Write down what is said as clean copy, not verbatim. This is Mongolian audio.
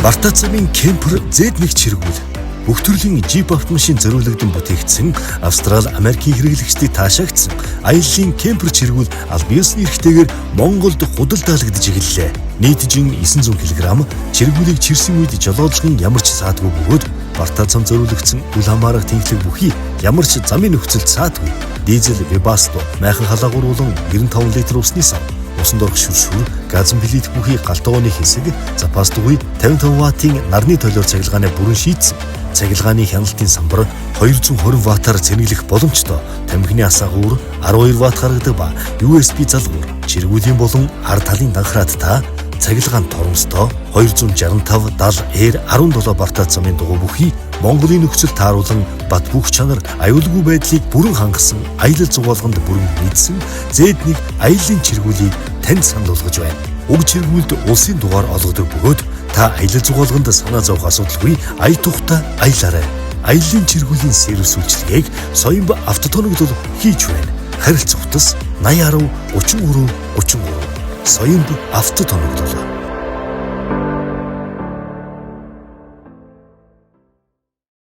Бартацамын кемпер Z1 чиргүүл бүх төрлийн Jeep автомашин зориулагдсан бүтээгдсэн Австрали, Америкийн хэрэглэгчдийг таашаагдсан аяллаа кемпер чиргүүл аль биесний эрхтэйгээр Монголд худалдаалагдж эхэллээ. Нийтжин 900 кг чиргүүлийг чирсэн үед жолоолжгон ямар ч саадгүй бөгөөд Бартацам зориулагдсан үл хамаарах тэнхлэг бүхий ямар ч замын нөхцөлд саадгүй. Дизель Webasto майхан халаагуур болон 95 литр усны сав. Усан дорх шүршүр, газан плит бүхий галтгооны хэсэг, запас дугуй 55 ваттын нарны толиор цахилгааны бүрэн шийдсэн. Цахилгааны хяналтын самбар 220 ваттаар цэнэглэх боломжтой. Тамхины асаагуур 12 ватт гаргадаг ба USB залгуур. Чиргүүлийн болон ар талын данхраад та цахилгаан торомстой 265-70R17 Бартацамын дугуй бүхий Монголын нөхцөл тааруулан бат бүх чанар аюулгүй байдлыг бүрэн хангасан аялал зугаалганд бүрэн нийцсэн Z1 аяллаа чиргүүлийг танд санал болгож байна. Уг чиргүүлд улсын дугаар олгодог бөгөөд та аялал зугаалганд санаа зовох асуудалгүй ая тухтай аялаарай. Аяллаа чиргүүлийн сервис үйлчилгээг Соёмб автотоногдол хийж байна. Харилцах утас 8010 33 33 Соёмб автотоногдол.